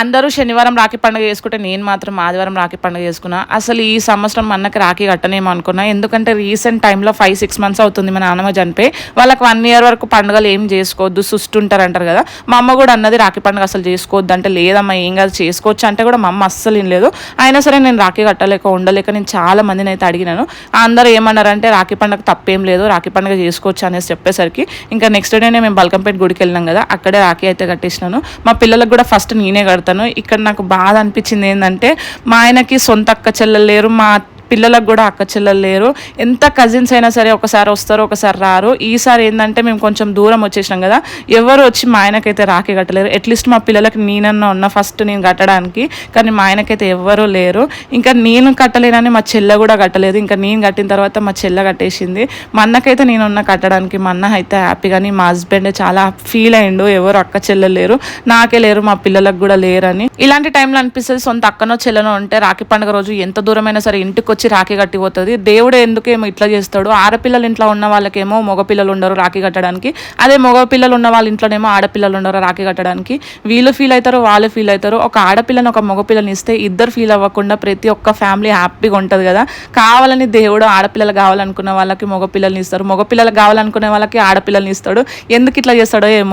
అందరూ శనివారం రాఖీ పండుగ చేసుకుంటే నేను మాత్రం ఆదివారం రాఖీ పండుగ చేసుకున్నా. అసలు ఈ సంవత్సరం మా అన్నకి రాఖీ కట్టనేమో అనుకున్నా. ఎందుకంటే రీసెంట్ టైంలో 5-6 మంత్స్ అవుతుంది మా నాన్నమ్మ చనిపోయి. వాళ్ళకి 1 year వరకు పండుగలు ఏం చేసుకోవద్దు, సుస్తుంటారు అంటారు కదా. మా అమ్మ కూడా అన్నది రాఖీ పండుగ అసలు చేసుకోవద్దు అంటే, లేదమ్మా ఏం కాదు చేసుకోవచ్చు అంటే కూడా మా అమ్మ అస్సలు ఏం లేదు. అయినా సరే నేను రాఖీ కట్టలేక ఉండలేక నేను చాలా మందిని అయితే అడిగినాను. అందరూ ఏమన్నారంటే రాఖీ పండుగ తప్పేం లేదు, రాఖీ పండుగ చేసుకోవచ్చు అనేసి చెప్పేసరికి ఇంకా నెక్స్ట్ డేనే మేము బల్కంపేట గుడికి వెళ్ళినాం కదా, అక్కడే రాఖీ అయితే కట్టేసినాను. మా పిల్లలకు కూడా ఫస్ట్ నేనే కడతాను. ఇక్కడ నాకు బాధ అనిపించింది ఏంటంటే, మా ఆయనకి సొంత అక్క చెల్లెలు లేరు, మా పిల్లలకు కూడా అక్క చెల్లెలు లేరు. ఎంత కజిన్స్ అయినా సరే ఒకసారి వస్తారు ఒకసారి రారు. ఈసారి ఏంటంటే మేము కొంచెం దూరం వచ్చేసినాం కదా, ఎవరు వచ్చి మా ఆయనకైతే రాఖీ కట్టలేరు. అట్లీస్ట్ మా పిల్లలకి నేనన్నా ఉన్నా ఫస్ట్ నేను కట్టడానికి, కానీ మా ఆయనకైతే ఎవ్వరూ లేరు. ఇంకా నేను కట్టలేనని మా చెల్లె కూడా కట్టలేదు. ఇంకా నేను కట్టిన తర్వాత మా చెల్లె కట్టేసింది. మా అన్నకైతే నేనున్న కట్టడానికి. మా అన్న అయితే హ్యాపీ, కానీ మా హస్బెండ్ చాలా ఫీల్ అయ్యిండు, ఎవరు అక్క చెల్లెలు లేరు, నాకే లేరు, మా పిల్లలకు కూడా లేరని. ఇలాంటి టైంలో అనిపిస్తుంది సొంత అక్కనో చెల్లెనో ఉంటే రాఖీ పండుగ రోజు ఎంత దూరమైనా సరే ఇంటికి వచ్చి రాఖీ కట్టిపోతుంది. దేవుడు ఎందుకేమో ఇట్లా చేస్తాడు. ఆడపిల్లలు ఇంట్లో ఉన్న వాళ్ళకేమో మగపిల్లలు ఉండరు రాఖీ కట్టడానికి, అదే మగపిల్లలు ఉన్న వాళ్ళ ఇంట్లోనేమో ఆడపిల్లలు ఉండరు రాఖీ కట్టడానికి. వీళ్ళు ఫీల్ అవుతారు, వాళ్ళు ఫీల్ అవుతారు. ఒక ఆడపిల్లని ఒక మగపిల్లని ఇస్తే ఇద్దరు ఫీల్ అవ్వకుండా ప్రతి ఒక్క ఫ్యామిలీ హ్యాపీగా ఉంటుంది కదా. కావాలని దేవుడు ఆడపిల్లలు కావాలనుకున్న వాళ్ళకి మగపిల్లల్ని ఇస్తారు, మగపిల్లలు కావాలనుకునే వాళ్ళకి ఆడపిల్లల్ని ఇస్తాడు. ఎందుకు ఇట్లా చేస్తాడో ఏమో.